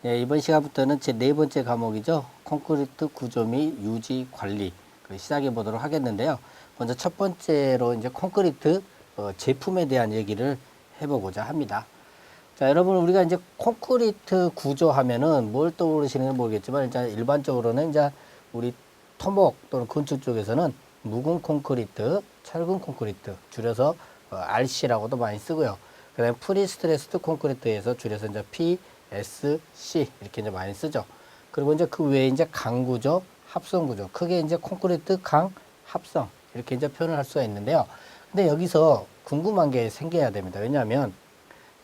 네, 이번 시간부터는 제 네 번째 과목이죠. 콘크리트 구조 및 유지 관리 시작해 보도록 하겠는데요. 먼저 첫 번째로 이제 콘크리트 제품에 대한 얘기를 해보고자 합니다. 자, 여러분 우리가 이제 콘크리트 구조 하면은 뭘 떠오르시는지 모르겠지만 일단 일반적으로는 이제 우리 토목 또는 건축 쪽에서는 묵은 콘크리트, 철근 콘크리트 줄여서 RC라고도 많이 쓰고요. 그다음에 프리스트레스드 콘크리트에서 줄여서 이제 PSC 이렇게 이제 많이 쓰죠. 그리고 이제 그 외에 이제 강구조, 합성구조, 크게 이제 콘크리트 강 합성 이렇게 이제 표현을 할 수가 있는데요. 근데 여기서 궁금한 게 생겨야 됩니다. 왜냐하면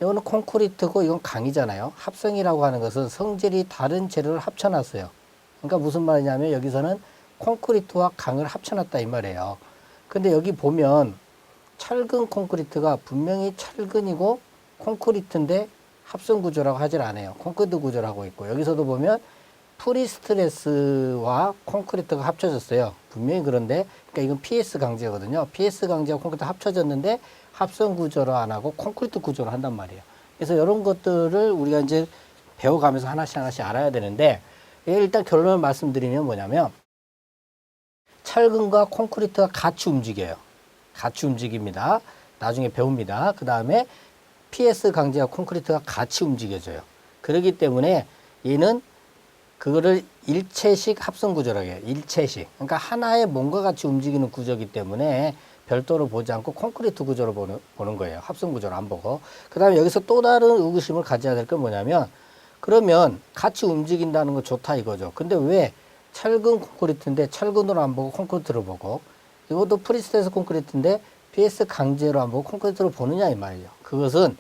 이거는 콘크리트고 이건 강이잖아요. 합성이라고 하는 것은 성질이 다른 재료를 합쳐놨어요. 그러니까 무슨 말이냐면 여기서는 콘크리트와 강을 합쳐놨다 이 말이에요. 근데 여기 보면 철근 콘크리트가 분명히 철근이고 콘크리트인데 합성 구조라고 하질 않아요. 콘크리트 구조를 하고 있고 여기서도 보면 프리스트레스와 콘크리트가 합쳐졌어요. 분명히 그런데 그러니까 이건 PS 강제거든요. PS 강제와 콘크리트 합쳐졌는데 합성 구조로 안 하고 콘크리트 구조로 한단 말이에요. 그래서 이런 것들을 우리가 이제 배워가면서 하나씩 하나씩 알아야 되는데 일단 결론을 말씀드리면 뭐냐면 철근과 콘크리트가 같이 움직여요. 같이 움직입니다. 나중에 배웁니다. 그 다음에 PS 강제와 콘크리트가 같이 움직여져요. 그렇기 때문에 얘는 그거를 일체식 합성 구조라고 해요. 일체식. 그러니까 하나의 뭔가 같이 움직이는 구조이기 때문에 별도로 보지 않고 콘크리트 구조로 보는 거예요. 합성 구조를 안 보고. 그 다음에 여기서 또 다른 의구심을 가져야 될 건 뭐냐면 그러면 같이 움직인다는 거 좋다 이거죠. 근데 왜 철근 콘크리트인데 철근으로 안 보고 콘크리트로 보고 이것도 프리스트레스 콘크리트인데 PS 강제로 안 보고 콘크리트로 보느냐 이 말이에요. 그것은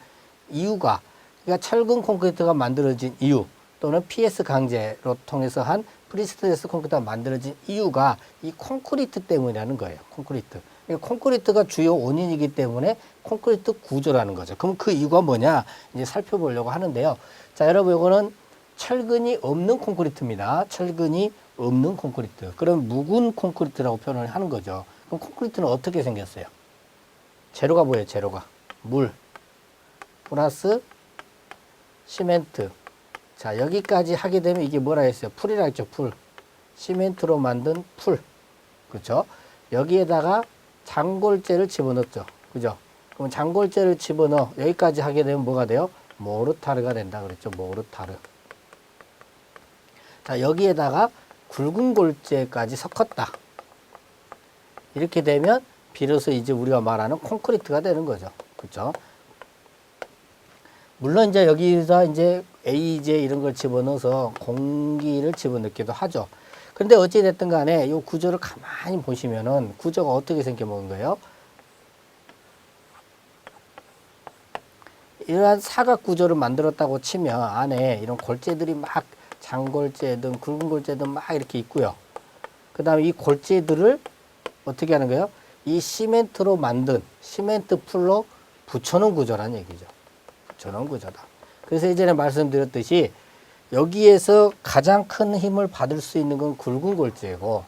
이유가 그러니까 철근 콘크리트가 만들어진 이유 또는 PS 강제로 통해서 한 프리스트레스 콘크리트가 만들어진 이유가 이 콘크리트 때문이라는 거예요. 콘크리트. 그러니까 콘크리트가 주요 원인이기 때문에 콘크리트 구조라는 거죠. 그럼 그 이유가 뭐냐 이제 살펴보려고 하는데요. 자, 여러분 이거는 철근이 없는 콘크리트입니다. 철근이 없는 콘크리트. 그럼 묵은 콘크리트라고 표현을 하는 거죠. 그럼 콘크리트는 어떻게 생겼어요? 재료가 뭐예요? 재료가 물 플러스 시멘트. 자, 여기까지 하게 되면 이게 뭐라 했어요? 풀이라 했죠. 풀. 시멘트로 만든 풀. 그렇죠? 여기에다가 장골재를 집어넣었죠. 그죠? 그럼 장골재를 집어넣어 여기까지 하게 되면 뭐가 돼요? 모르타르가 된다 그랬죠. 모르타르. 자, 여기에다가 굵은 골재까지 섞었다. 이렇게 되면 비로소 이제 우리가 말하는 콘크리트가 되는 거죠. 그렇죠? 물론 이제 여기서 이제 에이제 이런 걸 집어넣어서 공기를 집어넣기도 하죠. 그런데 어찌됐든 간에 이 구조를 가만히 보시면은 구조가 어떻게 생겨먹은 거예요? 이러한 사각 구조를 만들었다고 치면 안에 이런 골재들이 막 장골재든 굵은 골재든 막 이렇게 있고요. 그 다음에 이 골재들을 어떻게 하는 거예요? 이 시멘트로 만든 시멘트 풀로 붙여놓은 구조라는 얘기죠. 붙여놓은 구조다. 그래서 예전에 말씀드렸듯이 여기에서 가장 큰 힘을 받을 수 있는 건 굵은 골재고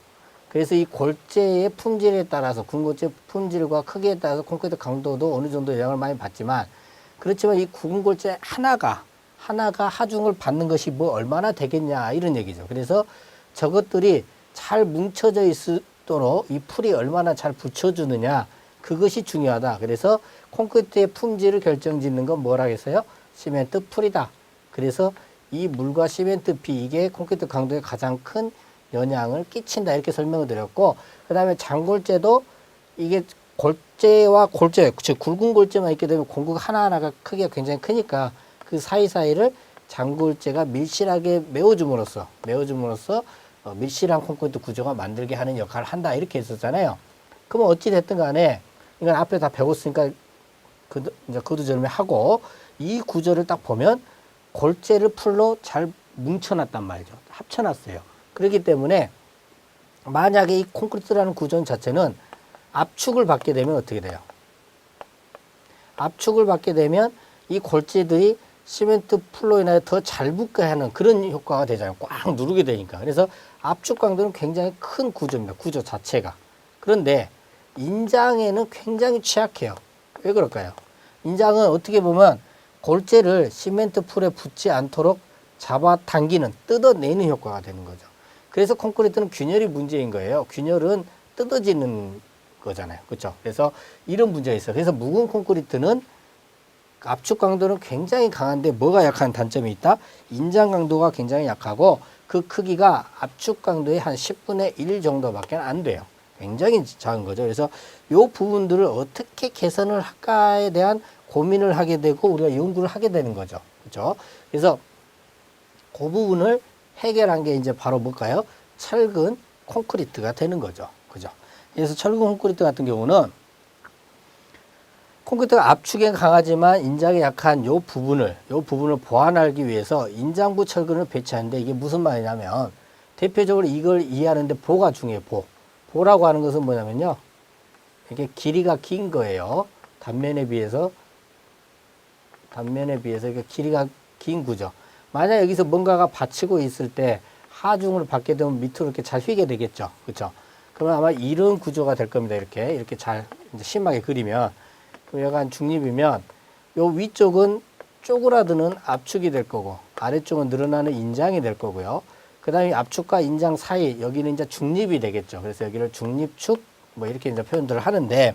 그래서 이 골재의 품질에 따라서 굵은 골재 품질과 크기에 따라서 콘크리트 강도도 어느 정도 영향을 많이 받지만 그렇지만 이 굵은 골재 하나가 하중을 받는 것이 뭐 얼마나 되겠냐 이런 얘기죠. 그래서 저것들이 잘 뭉쳐져 있도록 이 풀이 얼마나 잘 붙여주느냐 그것이 중요하다. 그래서 콘크리트의 품질을 결정짓는 건 뭐라 했어요? 시멘트 풀이다. 그래서 이 물과 시멘트 비 이게 콘크리트 강도에 가장 큰 영향을 끼친다 이렇게 설명을 드렸고 그 다음에 장골재도 이게 골재와 골재 즉 굵은 골재만 있게 되면 공구가 하나하나가 크기가 굉장히 크니까 그 사이사이를 장골재가 밀실하게 메워줌으로써 밀실한 콘크리트 구조가 만들게 하는 역할을 한다 이렇게 했었잖아요. 그럼 어찌 됐든 간에 이건 앞에 다 배웠으니까 이제 거두절미 하고 이 구조를 딱 보면 골재를 풀로 잘 뭉쳐놨단 말이죠. 합쳐놨어요. 그렇기 때문에 만약에 이 콘크리트라는 구조 자체는 압축을 받게 되면 어떻게 돼요? 압축을 받게 되면 이 골재들이 시멘트 풀로 인하여 더 잘 붙게 하는 그런 효과가 되잖아요. 꽉 누르게 되니까. 그래서 압축 강도는 굉장히 큰 구조입니다. 구조 자체가. 그런데 인장에는 굉장히 취약해요. 왜 그럴까요? 인장은 어떻게 보면 골재를 시멘트 풀에 붙지 않도록 잡아당기는, 뜯어내는 효과가 되는 거죠. 그래서 콘크리트는 균열이 문제인 거예요. 균열은 뜯어지는 거잖아요. 그렇죠? 그래서 이런 문제가 있어요. 그래서 묵은 콘크리트는 압축 강도는 굉장히 강한데 뭐가 약한 단점이 있다? 인장 강도가 굉장히 약하고 그 크기가 압축 강도의 한 10분의 1 정도밖에 안 돼요. 굉장히 작은 거죠. 그래서 이 부분들을 어떻게 개선을 할까에 대한 고민을 하게 되고 우리가 연구를 하게 되는 거죠. 그렇죠? 그래서 그 부분을 해결한 게 이제 바로 뭘까요? 철근 콘크리트가 되는 거죠. 그죠? 그래서 철근 콘크리트 같은 경우는 콘크리트가 압축에 강하지만 인장에 약한 요 부분을 보완하기 위해서 인장부 철근을 배치하는데 이게 무슨 말이냐면 대표적으로 이걸 이해하는데 보가 중요해요. 보라고 하는 것은 뭐냐면요. 이게 길이가 긴 거예요. 단면에 비해서 이게 길이가 긴 구조. 만약 여기서 뭔가가 받치고 있을 때 하중을 받게 되면 밑으로 이렇게 잘 휘게 되겠죠. 그렇죠? 그러면 아마 이런 구조가 될 겁니다. 이렇게 잘 이제 심하게 그리면 약간 중립이면 요 위쪽은 쪼그라드는 압축이 될 거고 아래쪽은 늘어나는 인장이 될 거고요. 그 다음에 압축과 인장 사이 여기는 이제 중립이 되겠죠. 그래서 여기를 중립축 뭐 이렇게 이제 표현들을 하는데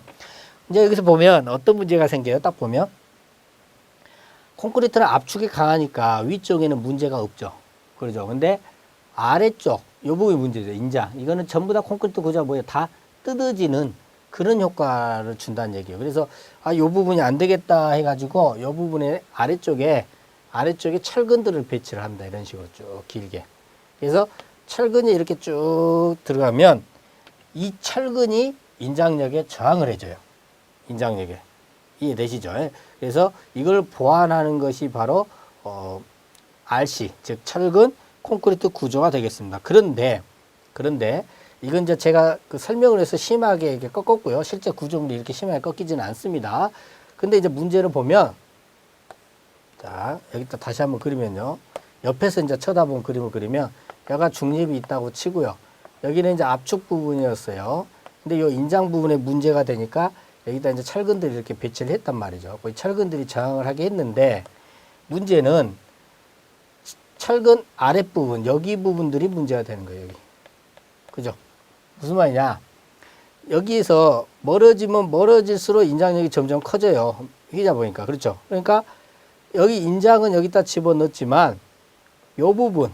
이제 여기서 보면 어떤 문제가 생겨요. 딱 보면 콘크리트는 압축이 강하니까 위쪽에는 문제가 없죠. 그러죠. 근데 아래쪽 요 부분이 문제죠. 인장 이거는 전부 다 콘크리트 구조가 뭐예요? 다 뜯어지는 그런 효과를 준다는 얘기예요. 그래서 요 부분이 안 되겠다 해가지고 요 부분의 아래쪽에 철근들을 배치를 합니다. 이런 식으로 쭉 길게. 그래서 철근이 이렇게 쭉 들어가면 이 철근이 인장력에 저항을 해줘요. 인장력에. 이해되시죠? 그래서 이걸 보완하는 것이 바로 RC, 즉 철근 콘크리트 구조가 되겠습니다. 그런데 이건 이제 제가 그 설명을 해서 심하게 이렇게 꺾었고요. 실제 구조물이 이렇게 심하게 꺾이지는 않습니다. 근데 이제 문제를 보면, 자, 여기다 다시 한번 그리면요. 옆에서 이제 쳐다본 그림을 그리면, 여기가 중립이 있다고 치고요. 여기는 이제 압축 부분이었어요. 근데 이 인장 부분에 문제가 되니까, 여기다 이제 철근들이 이렇게 배치를 했단 말이죠. 그 철근들이 저항을 하게 했는데, 문제는 철근 아랫부분, 여기 부분들이 문제가 되는 거예요, 여기. 그죠? 무슨 말이냐? 여기에서 멀어지면 멀어질수록 인장력이 점점 커져요. 휘자 보니까. 그렇죠? 그러니까 여기 인장은 여기다 집어넣었지만 요 부분이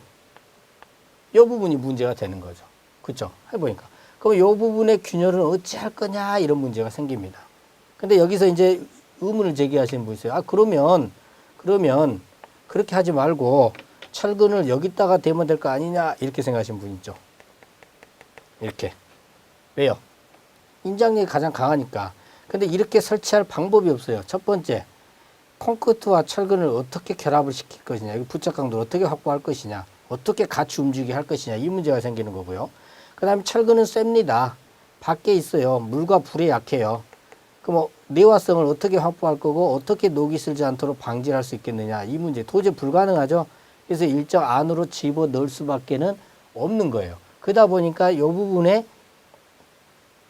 문제가 되는 거죠. 그렇죠? 해보니까. 그럼 요 부분의 균열은 어찌 할 거냐 이런 문제가 생깁니다. 근데 여기서 이제 의문을 제기하시는 분이 있어요. 그러면 그렇게 하지 말고 철근을 여기다가 대면 될 거 아니냐 이렇게 생각하시는 분 있죠. 이렇게. 왜요? 인장력이 가장 강하니까. 근데 이렇게 설치할 방법이 없어요. 첫 번째, 콘크리트와 철근을 어떻게 결합을 시킬 것이냐, 여기 부착 강도를 어떻게 확보할 것이냐, 어떻게 같이 움직이게 할 것이냐, 이 문제가 생기는 거고요. 그 다음에 철근은 셉니다. 밖에 있어요. 물과 불에 약해요. 그럼 내화성을 어떻게 확보할 거고, 어떻게 녹이 슬지 않도록 방지할 수 있겠느냐, 이 문제 도저히 불가능하죠. 그래서 일정 안으로 집어 넣을 수밖에는 없는 거예요. 그러다 보니까 이 부분에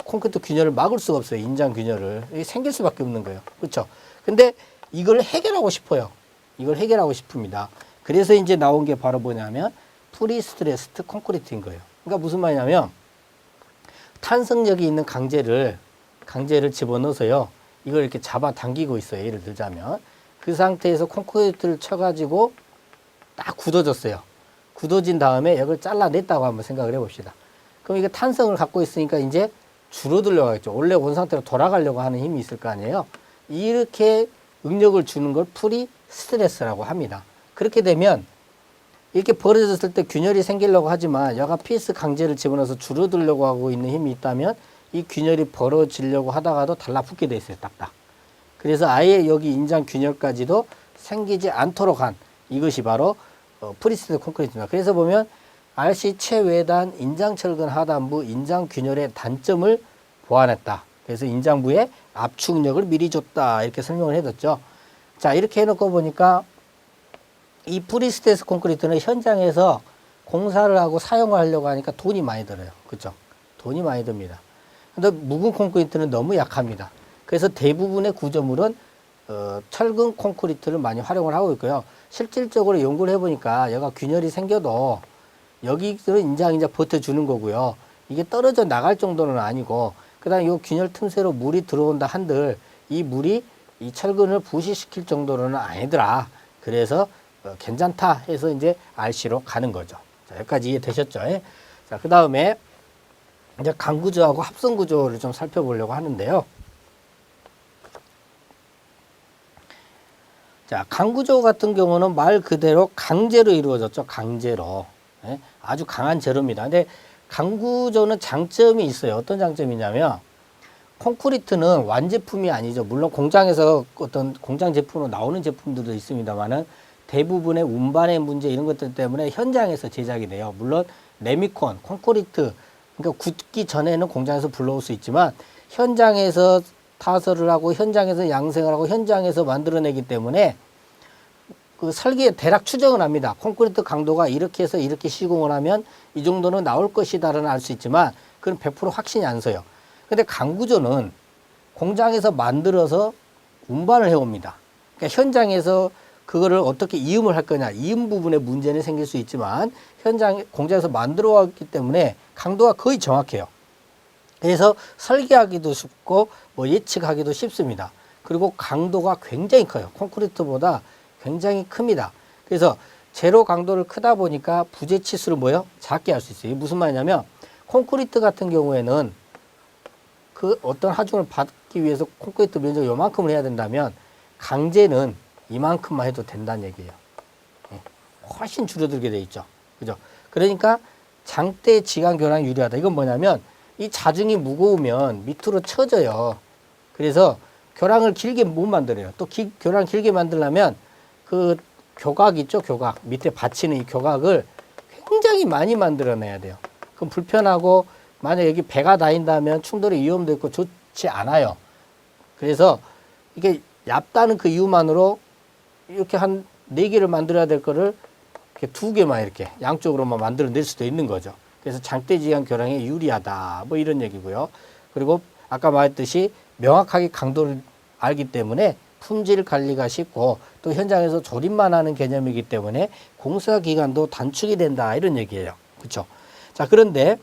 콘크리트 균열을 막을 수가 없어요. 인장 균열을. 이게 생길 수밖에 없는 거예요. 그렇죠? 근데 이걸 해결하고 싶어요. 이걸 해결하고 싶습니다. 그래서 이제 나온 게 바로 뭐냐면 프리스트레스드 콘크리트인 거예요. 그러니까 무슨 말이냐면 탄성력이 있는 강제를 집어넣어서요. 이걸 이렇게 잡아당기고 있어요. 예를 들자면 그 상태에서 콘크리트를 쳐가지고 딱 굳어졌어요. 굳어진 다음에 이걸 잘라냈다고 한번 생각을 해봅시다. 그럼 이게 탄성을 갖고 있으니까 이제 줄어들려고 하겠죠. 원래 온 상태로 돌아가려고 하는 힘이 있을 거 아니에요. 이렇게 응력을 주는 걸 프리 스트레스라고 합니다. 그렇게 되면 이렇게 벌어졌을 때 균열이 생기려고 하지만 여가 피스 강제를 집어넣어서 줄어들려고 하고 있는 힘이 있다면 이 균열이 벌어지려고 하다가도 달라붙게 돼 있어요. 딱딱. 그래서 아예 여기 인장 균열까지도 생기지 않도록 한 이것이 바로 프리스트레스드 콘크리트입니다. 그래서 보면 RC 최외단 인장철근 하단부 인장균열의 단점을 보완했다. 그래서 인장부에 압축력을 미리 줬다. 이렇게 설명을 해뒀죠. 자, 이렇게 해놓고 보니까 이 프리스트레스 콘크리트는 현장에서 공사를 하고 사용을 하려고 하니까 돈이 많이 들어요. 그렇죠? 돈이 많이 듭니다. 근데 묵은 콘크리트는 너무 약합니다. 그래서 대부분의 구조물은 철근 콘크리트를 많이 활용을 하고 있고요. 실질적으로 연구를 해보니까 얘가 균열이 생겨도 여기들은 인장인장 버텨주는 거고요. 이게 떨어져 나갈 정도는 아니고, 그 다음에 이 균열 틈새로 물이 들어온다 한들 이 물이 이 철근을 부식시킬 정도로는 아니더라. 그래서 괜찮다 해서 이제 RC로 가는 거죠. 자, 여기까지 이해되셨죠? 자, 그 다음에 이제 강구조하고 합성구조를 좀 살펴보려고 하는데요. 자, 강구조 같은 경우는 말 그대로 강제로 이루어졌죠. 강제로. 아주 강한 재료입니다. 근데 강구조는 장점이 있어요. 어떤 장점이냐면 콘크리트는 완제품이 아니죠. 물론 공장에서 어떤 공장 제품으로 나오는 제품들도 있습니다만은 대부분의 운반의 문제 이런 것들 때문에 현장에서 제작이 돼요. 물론 레미콘, 콘크리트, 그러니까 굳기 전에는 공장에서 불러올 수 있지만 현장에서 타설을 하고 현장에서 양생을 하고 현장에서 만들어내기 때문에 그 설계에 대략 추정을 합니다. 콘크리트 강도가 이렇게 해서 이렇게 시공을 하면 이 정도는 나올 것이다라는 알 수 있지만 그건 100% 확신이 안 서요. 근데 강구조는 공장에서 만들어서 운반을 해옵니다. 그러니까 현장에서 그거를 어떻게 이음을 할 거냐, 이음 부분에 문제는 생길 수 있지만 공장에서 만들어 왔기 때문에 강도가 거의 정확해요. 그래서 설계하기도 쉽고 뭐 예측하기도 쉽습니다. 그리고 강도가 굉장히 커요. 콘크리트보다 굉장히 큽니다. 그래서 제로 강도를 크다 보니까 부재 치수를 작게 할 수 있어요. 이게 무슨 말이냐면 콘크리트 같은 경우에는 그 어떤 하중을 받기 위해서 콘크리트 면적을 요만큼을 해야 된다면 강제는 이만큼만 해도 된다는 얘기예요. 훨씬 줄어들게 돼 있죠. 그죠? 그러니까 장대 지간 교량이 유리하다. 이건 뭐냐면 이 자중이 무거우면 밑으로 처져요. 그래서 교량을 길게 못 만들어요. 또 교량 길게 만들려면 그 교각 있죠? 교각. 밑에 받치는 이 교각을 굉장히 많이 만들어내야 돼요. 그럼 불편하고 만약 여기 배가 다닌다면 충돌의 위험도 있고 좋지 않아요. 그래서 이게 얇다는 그 이유만으로 이렇게 한 4개를 만들어야 될 거를 이렇게 2개만 이렇게 양쪽으로만 만들어낼 수도 있는 거죠. 그래서 장대지간 교량에 유리하다. 뭐 이런 얘기고요. 그리고 아까 말했듯이 명확하게 강도를 알기 때문에 품질 관리가 쉽고 또 현장에서 조립만 하는 개념이기 때문에 공사 기간도 단축이 된다. 이런 얘기예요. 그렇죠? 자, 그런데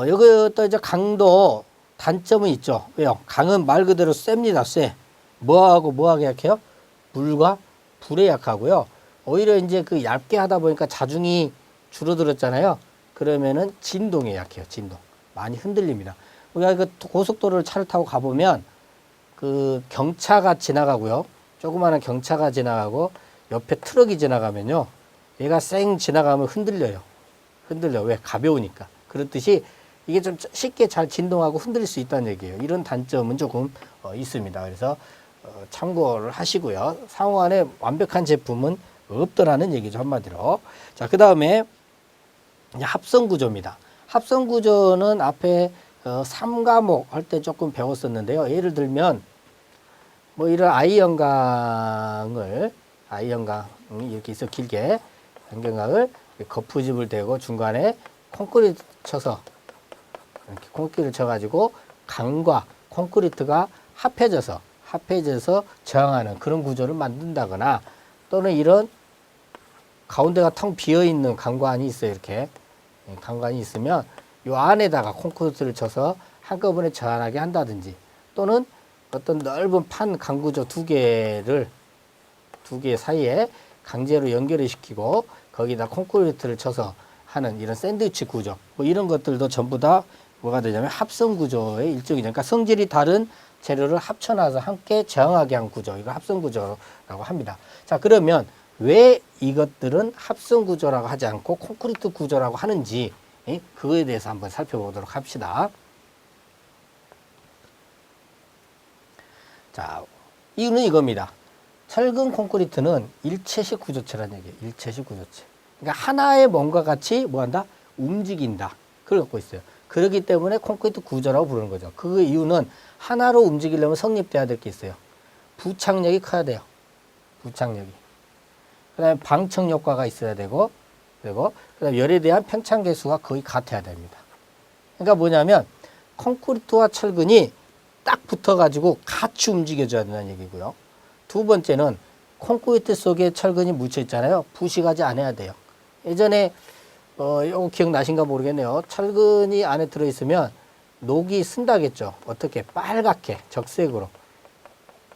여기 또 이제 강도 단점은 있죠. 왜요? 강은 말 그대로 셉니다. 쎄. 뭐하고 약해요? 물과 불에 약하고요. 오히려 이제 그 얇게 하다 보니까 자중이 줄어들었잖아요. 그러면은 진동에 약해요. 진동. 많이 흔들립니다. 우리가 그 고속도로를 차를 타고 가보면 그 경차가 지나가고요. 조그마한 경차가 지나가고 옆에 트럭이 지나가면요. 얘가 쌩 지나가면 흔들려요. 흔들려. 왜? 가벼우니까. 그렇듯이 이게 좀 쉽게 잘 진동하고 흔들릴 수 있다는 얘기예요. 이런 단점은 조금 있습니다. 그래서 참고를 하시고요. 상호간에 완벽한 제품은 없더라는 얘기죠. 한마디로. 자, 그 다음에 합성구조입니다. 합성구조는 앞에 3과목 할 때 조금 배웠었는데요. 예를 들면 뭐 이런 아이연강을 이렇게 있어 길게 변경강을 거푸집을 대고 중간에 콘크리트 쳐서 이렇게 콘크리트를 쳐가지고 강과 콘크리트가 합해져서 저항하는 그런 구조를 만든다거나 또는 이런 가운데가 텅 비어 있는 강관이 있어요. 이렇게 강관이 있으면 이 안에다가 콘크리트를 쳐서 한꺼번에 저항하게 한다든지 또는 어떤 넓은 판 강구조 2개 사이에 강제로 연결을 시키고 거기다 콘크리트를 쳐서 하는 이런 샌드위치 구조 뭐 이런 것들도 전부 다 뭐가 되냐면 합성 구조의 일종이죠. 그러니까 성질이 다른 재료를 합쳐놔서 함께 저항하게 한 구조, 이거 합성 구조라고 합니다. 자, 그러면 왜 이것들은 합성 구조라고 하지 않고 콘크리트 구조라고 하는지 그거에 대해서 한번 살펴보도록 합시다. 자, 이유는 이겁니다. 철근 콘크리트는 일체식 구조체라는 얘기예요. 일체식 구조체. 그러니까 하나의 뭔가 같이 뭐한다? 움직인다. 그걸 갖고 있어요. 그렇기 때문에 콘크리트 구조라고 부르는 거죠. 그 이유는 하나로 움직이려면 성립돼야 될 게 있어요. 부착력이 커야 돼요. 부착력이. 그 다음에 방청 효과가 있어야 되고, 그리고 그다음에 열에 대한 편찬 계수가 거의 같아야 됩니다. 그러니까 뭐냐면 콘크리트와 철근이 딱 붙어가지고 같이 움직여줘야 된다는 얘기고요. 두 번째는 콘크리트 속에 철근이 묻혀 있잖아요. 부식하지 않아야 돼요. 예전에 이거 기억나신가 모르겠네요. 철근이 안에 들어있으면 녹이 쓴다겠죠. 어떻게? 빨갛게 적색으로.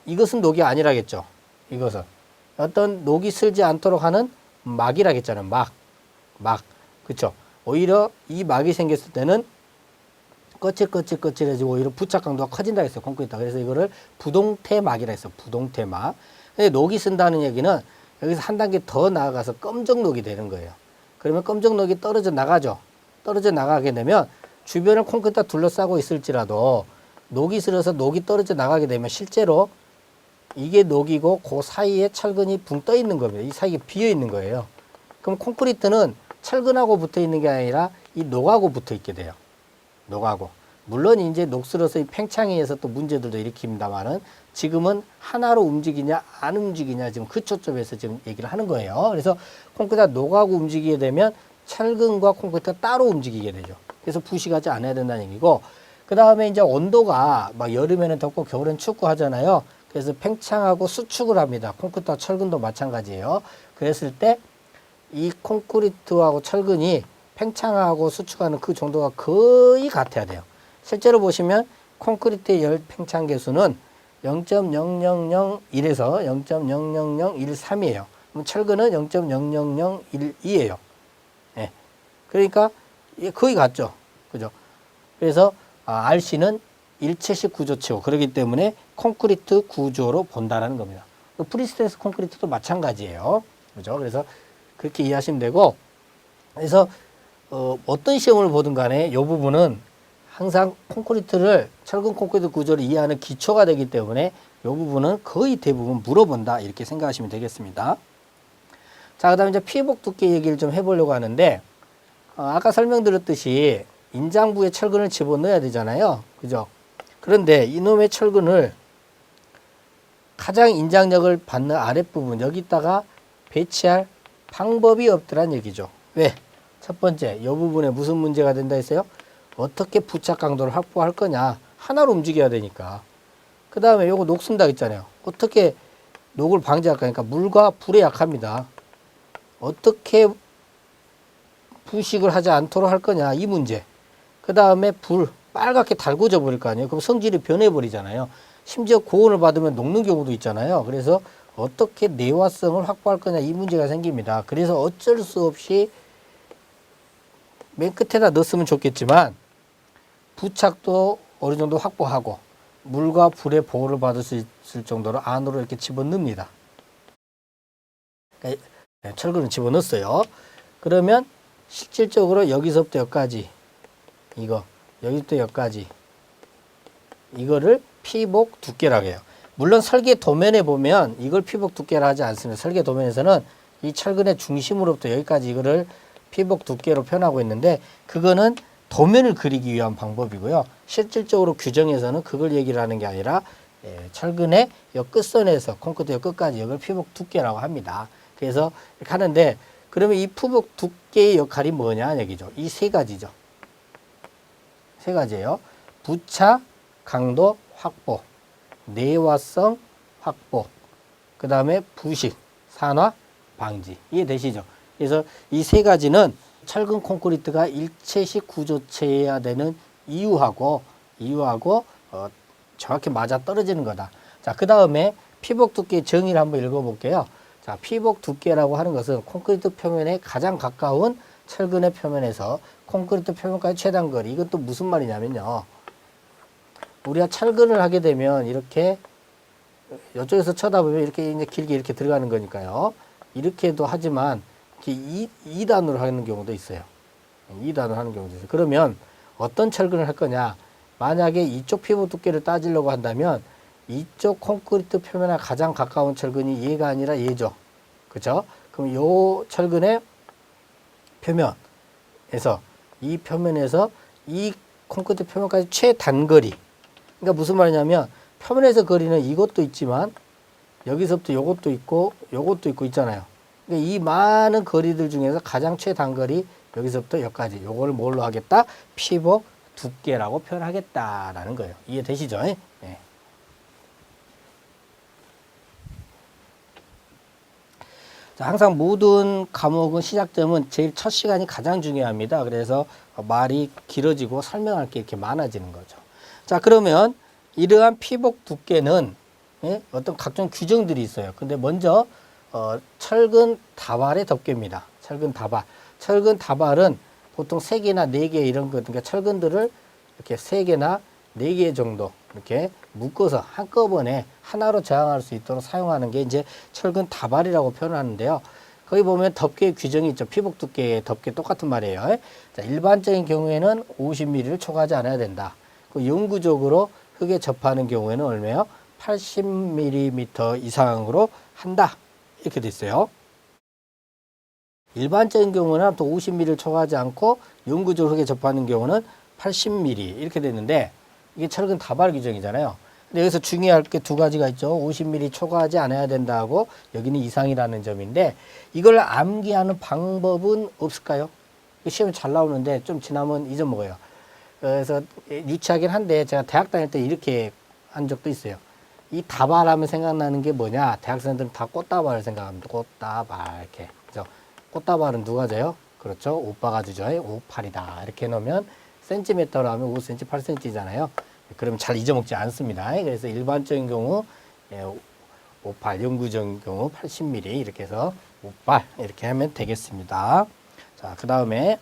이것은 녹이 아니라겠죠. 이것은 어떤 녹이 슬지 않도록 하는 막이라겠잖아요. 막. 그쵸? 오히려 이 막이 생겼을 때는 거칠거칠해지고 오히려 부착 강도가 커진다 했어요. 콘크리트가. 그래서 이거를 부동태막이라 했어요. 부동태막. 근데 녹이 쓴다는 얘기는 여기서 한 단계 더 나아가서 검정녹이 되는 거예요. 그러면 검정녹이 떨어져 나가죠. 떨어져 나가게 되면 주변을 콘크리트가 둘러싸고 있을지라도 녹이 슬어서 녹이 떨어져 나가게 되면 실제로 이게 녹이고 그 사이에 철근이 붕 떠 있는 겁니다. 이 사이에 비어 있는 거예요. 그럼 콘크리트는 철근하고 붙어 있는 게 아니라 이 녹하고 붙어 있게 돼요. 녹하고. 물론 이제 녹슬어서 이 팽창에 의해서 또 문제들도 일으킵니다만은 지금은 하나로 움직이냐 안 움직이냐 지금 그 초점에서 지금 얘기를 하는 거예요. 그래서 콘크리트가 녹하고 움직이게 되면 철근과 콘크리트가 따로 움직이게 되죠. 그래서 부식하지 않아야 된다는 얘기고, 그 다음에 이제 온도가 막 여름에는 덥고 겨울엔 춥고 하잖아요. 그래서 팽창하고 수축을 합니다. 콘크리트와 철근도 마찬가지예요. 그랬을 때 이 콘크리트하고 철근이 팽창하고 수축하는 그 정도가 거의 같아야 돼요. 실제로 보시면 콘크리트의 열 팽창 계수는 0.0001에서 0.00013이에요. 그럼 철근은 0.00012예요. 예. 그러니까 거의 같죠. 그죠? 그래서 RC는 일체식 구조체고 그렇기 때문에 콘크리트 구조로 본다라는 겁니다. 프리스트레스 콘크리트도 마찬가지예요. 그죠? 그래서 그렇게 이해하시면 되고, 그래서 어떤 시험을 보든 간에 이 부분은 항상 콘크리트를 철근 콘크리트 구조를 이해하는 기초가 되기 때문에 이 부분은 거의 대부분 물어본다 이렇게 생각하시면 되겠습니다. 자, 그 다음에 이제 피복 두께 얘기를 좀 해보려고 하는데, 아까 설명드렸듯이 인장부에 철근을 집어넣어야 되잖아요. 그죠? 그런데 이놈의 철근을 가장 인장력을 받는 아랫부분 여기다가 배치할 방법이 없더란 얘기죠. 왜? 첫 번째, 이 부분에 무슨 문제가 된다 했어요? 어떻게 부착 강도를 확보할 거냐. 하나로 움직여야 되니까. 그 다음에 요거 녹 쓴다 했잖아요. 어떻게 녹을 방지할 거니까 물과 불에 약합니다. 어떻게 부식을 하지 않도록 할 거냐. 이 문제. 그 다음에 불, 빨갛게 달궈져 버릴 거 아니에요. 그럼 성질이 변해버리잖아요. 심지어 고온을 받으면 녹는 경우도 있잖아요. 그래서 어떻게 내화성을 확보할 거냐 이 문제가 생깁니다. 그래서 어쩔 수 없이 맨 끝에다 넣었으면 좋겠지만 부착도 어느 정도 확보하고 물과 불의 보호를 받을 수 있을 정도로 안으로 이렇게 집어넣습니다. 그러니까 철근을 집어넣었어요. 그러면 실질적으로 여기서부터 여기까지 여기부터 여기까지 이거를 피복 두께라고 해요. 물론 설계 도면에 보면 이걸 피복 두께라 하지 않습니다. 설계 도면에서는 이 철근의 중심으로부터 여기까지 이거를 피복 두께로 표현하고 있는데 그거는 도면을 그리기 위한 방법이고요. 실질적으로 규정에서는 그걸 얘기를 하는 게 아니라 철근의 이 끝선에서 콘크리트 끝까지 이걸 피복 두께라고 합니다. 그래서 이렇게 하는데 그러면 이 피복 두께의 역할이 뭐냐 얘기죠. 이 세 가지죠. 세 가지예요. 부착, 강도, 확보, 내화성 확보, 그 다음에 부식, 산화, 방지. 이해되시죠? 그래서 이 세 가지는 철근 콘크리트가 일체식 구조체여야 되는 이유하고 정확히 맞아 떨어지는 거다. 자, 그 다음에 피복 두께 정의를 한번 읽어볼게요. 자, 피복 두께라고 하는 것은 콘크리트 표면에 가장 가까운 철근의 표면에서 콘크리트 표면까지 최단 거리. 이건 또 무슨 말이냐면요. 우리가 철근을 하게 되면 이렇게 이쪽에서 쳐다보면 이렇게 이제 길게 이렇게 들어가는 거니까요. 이렇게도 하지만 이렇게 2단으로 하는 경우도 있어요. 2단으로 하는 경우도 있어요. 그러면 어떤 철근을 할 거냐? 만약에 이쪽 피부 두께를 따지려고 한다면 이쪽 콘크리트 표면에 가장 가까운 철근이 얘가 아니라 얘죠. 그렇죠? 그럼 요 철근의 표면에서 이 표면에서 이 콘크리트 표면까지 최단거리. 그러니까 무슨 말이냐면 표면에서 거리는 이것도 있지만 여기서부터 요것도 있고 요것도 있고 있잖아요. 그러니까 이 많은 거리들 중에서 가장 최단거리 여기서부터 여기까지 요걸 뭘로 하겠다? 피복 두께라고 표현하겠다라는 거예요. 이해되시죠? 네. 자, 항상 모든 과목은 시작점은 제일 첫 시간이 가장 중요합니다. 그래서 말이 길어지고 설명할 게 이렇게 많아지는 거죠. 자, 그러면 이러한 피복 두께는 어떤 각종 규정들이 있어요. 근데 먼저 철근 다발의 덮개입니다. 철근 다발. 철근 다발은 보통 3개나 4개 이런 거, 그러니까 철근들을 이렇게 3개나 4개 정도 이렇게 묶어서 한꺼번에 하나로 저항할 수 있도록 사용하는 게 이제 철근 다발이라고 표현하는데요. 거기 보면 덮개 규정이 있죠. 피복 두께의 덮개 똑같은 말이에요. 자, 일반적인 경우에는 50mm를 초과하지 않아야 된다. 그 영구적으로 흙에 접하는 경우에는 얼마예요? 80mm 이상으로 한다. 이렇게 돼 있어요. 일반적인 경우는 또 50mm를 초과하지 않고 영구적으로 흙에 접하는 경우는 80mm 이렇게 됐는데 이게 철근 다발 규정이잖아요. 근데 여기서 중요할 게 2가지가 있죠. 50mm 초과하지 않아야 된다고 여기는 이상이라는 점인데 이걸 암기하는 방법은 없을까요? 시험에 잘 나오는데 좀 지나면 잊어먹어요. 그래서 유치하긴 한데 제가 대학 다닐 때 이렇게 한 적도 있어요. 이 다발하면 생각나는 게 뭐냐? 대학생들은 다 꽃다발을 생각합니다. 꽃다발 이렇게. 그죠? 꽃다발은 누가 져요? 그렇죠. 오빠가 주죠. 58이다. 이렇게 해놓으면 센티미터로 하면 5cm, 8cm잖아요. 그러면 잘 잊어먹지 않습니다. 그래서 일반적인 경우 58, 영구적인 경우 80mm 이렇게 해서 58 이렇게 하면 되겠습니다. 자, 그 다음에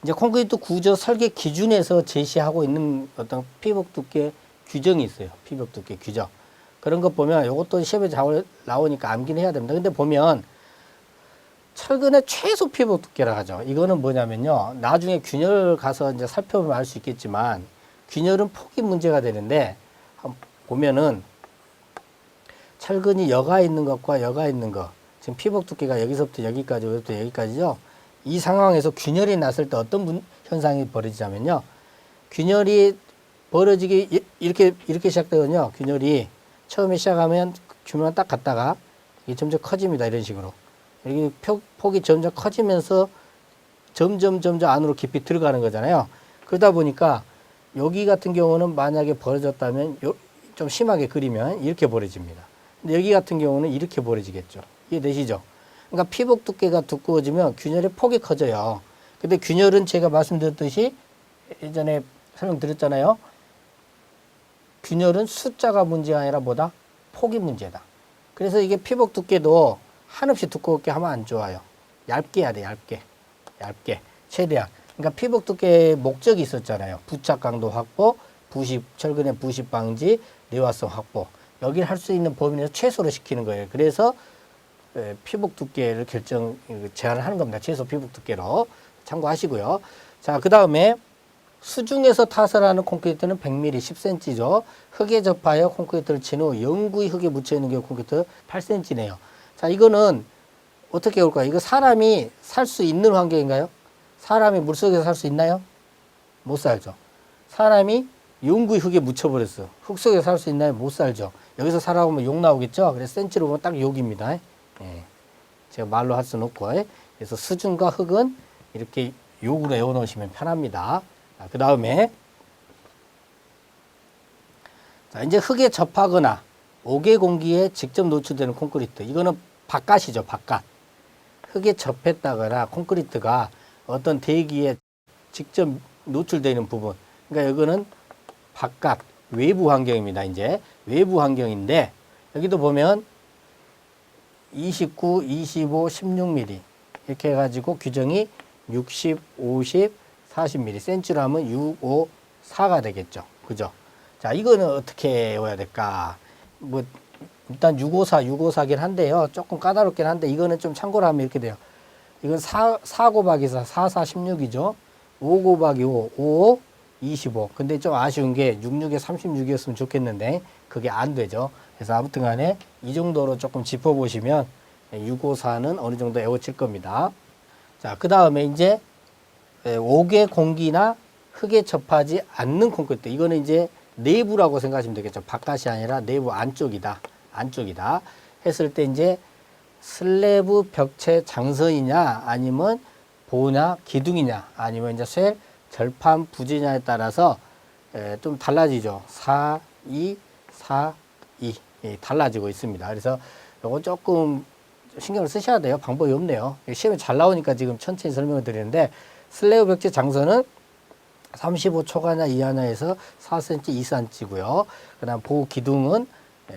이제 콘크리트 구조 설계 기준에서 제시하고 있는 어떤 피복 두께 규정이 있어요. 피복 두께 규정. 그런 것 보면 이것도 시험에 잘 나오니까 암기는 해야 됩니다. 근데 보면 철근의 최소 피복 두께라 하죠. 이거는 뭐냐면요. 나중에 균열 가서 이제 살펴보면 알 수 있겠지만 균열은 폭이 문제가 되는데 보면은 철근이 여가 있는 것과 여가 있는 것. 지금 피복 두께가 여기서부터 여기까지, 여기부터 여기까지죠. 이 상황에서 균열이 났을 때 어떤 현상이 벌어지냐면요. 균열이 벌어지기 이렇게 시작되거든요. 균열이 처음에 시작하면 규모만 딱 갔다가 이게 점점 커집니다. 이런 식으로. 여기 폭이 점점 커지면서 점점 안으로 깊이 들어가는 거잖아요. 그러다 보니까 여기 같은 경우는 만약에 벌어졌다면 좀 심하게 그리면 이렇게 벌어집니다. 근데 여기 같은 경우는 이렇게 벌어지겠죠. 이해되시죠? 그러니까 피복 두께가 두꺼워지면 균열의 폭이 커져요. 근데 균열은 제가 말씀드렸듯이 예전에 설명드렸잖아요. 균열은 숫자가 문제가 아니라 뭐다? 폭이 문제다. 그래서 이게 피복 두께도 한없이 두껍게 하면 안 좋아요. 얇게 해야 돼, 얇게. 최대한. 그러니까 피복 두께의 목적이 있었잖아요. 부착 강도 확보, 철근의 부식 방지, 내화성 확보. 여기를 할 수 있는 범위 내에서 최소로 시키는 거예요. 그래서 피복 두께를 제한을 하는 겁니다. 최소 피복 두께로. 참고하시고요. 자, 그 다음에 수중에서 타설하는 콘크리트는 100mm, 10cm죠. 흙에 접하여 콘크리트를 친 후 영구히 흙에 묻혀 있는 경우 콘크리트 8cm네요. 자, 이거는 어떻게 올까요? 이거 사람이 살 수 있는 환경인가요? 사람이 물속에서 살 수 있나요? 못 살죠. 사람이 영구히 흙에 묻혀버렸어. 흙 속에서 살 수 있나요? 못 살죠. 여기서 살아보면 욕 나오겠죠? 그래서 센치로 보면 딱 욕입니다. 예. 제가 말로 할 수는 없고. 그래서 수중과 흙은 이렇게 욕으로 외워놓으시면 편합니다. 그 다음에 자, 이제 흙에 접하거나 옥외 공기에 직접 노출되는 콘크리트. 이거는 바깥이죠, 바깥. 흙에 접했다거나 콘크리트가 어떤 대기에 직접 노출되는 부분. 그러니까 이거는 바깥, 외부 환경입니다. 이제 외부 환경인데 여기도 보면 29, 25, 16mm 이렇게 해가지고 규정이 60, 50, 40mm. 센치로 하면 6, 5, 4가 되겠죠. 그죠? 자, 이거는 어떻게 외워야 될까? 뭐 일단 654긴 한데요. 조금 까다롭긴 한데 이거는 좀 참고로 하면 이렇게 돼요. 이건 4 곱하기 4, 4, 46이죠. 5 곱하기 5, 5, 25. 근데 좀 아쉬운 게 66에 36이었으면 좋겠는데 그게 안 되죠. 그래서 아무튼 간에 이 정도로 조금 짚어보시면 654는 어느 정도 외워질 겁니다. 자, 그 다음에 이제 옥외 공기나 흙에 접하지 않는 콘크리트. 이거는 이제 내부라고 생각하시면 되겠죠. 바깥이 아니라 내부 안쪽이다. 했을 때 이제 슬래브 벽체 장선이냐 아니면 보나 기둥이냐 아니면 이제 쇠 절판 부지냐에 따라서 좀 달라지죠. 4, 2, 4, 2 달라지고 있습니다. 그래서 요거 조금 신경을 쓰셔야 돼요. 방법이 없네요. 시험에 잘 나오니까 지금 천천히 설명을 드리는데 슬래브 벽지 장소는 35초가냐 이하냐에서 4cm, 2cm고요. 그다음 보호 기둥은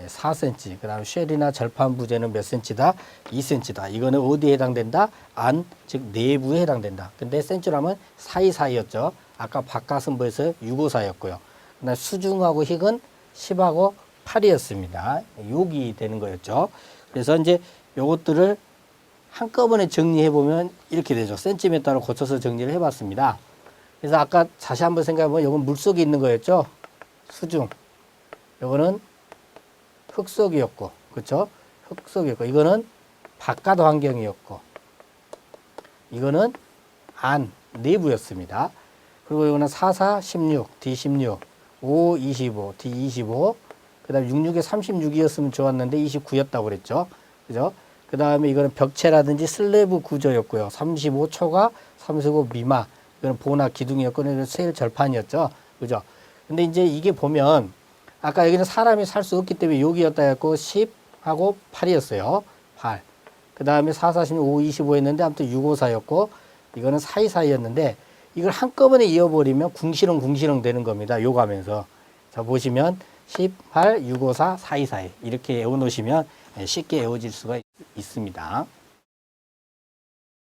4cm. 그다음 쉘이나 절판 부재는 몇 cm다? 2cm다. 이거는 어디에 해당된다? 안, 즉 내부에 해당된다. 근데 센츄함은 사이사이였죠. 아까 바깥선부에서 654였고요. 그다음 수중하고 힉은 10하고 8이었습니다. 여기 되는 거였죠. 그래서 이제 요것들을 한꺼번에 정리해 보면 이렇게 되죠. 센티미터로 고쳐서 정리를 해봤습니다. 그래서 아까 다시 한번 생각해보면 이건 물속에 있는 거였죠. 수중. 요거는 흙속이었고, 그렇죠? 흙속이었고, 이거는 바깥 환경이었고, 이거는 안 내부였습니다. 그리고 이거는 4, 4, 16, D16, 5, 25, D25, 그 다음에 66에 36이었으면 좋았는데 29였다고 그랬죠. 그죠? 그 다음에 이거는 벽체라든지 슬래브 구조였고요. 35초가 35 미마. 이거는 보나 기둥이었고, 이거는 세일 절판이었죠. 그죠? 근데 이제 이게 보면, 아까 여기는 사람이 살 수 없기 때문에 여기였다 했고, 10하고 8이었어요. 8. 그 다음에 4, 4, 16, 5, 25 했는데, 아무튼 654였고, 이거는 사이사이였는데, 이걸 한꺼번에 이어버리면 궁시렁 되는 겁니다. 요가면서. 자, 보시면, 18, 654, 424 이렇게 외워놓으시면 쉽게 외워질 수가 있습니다.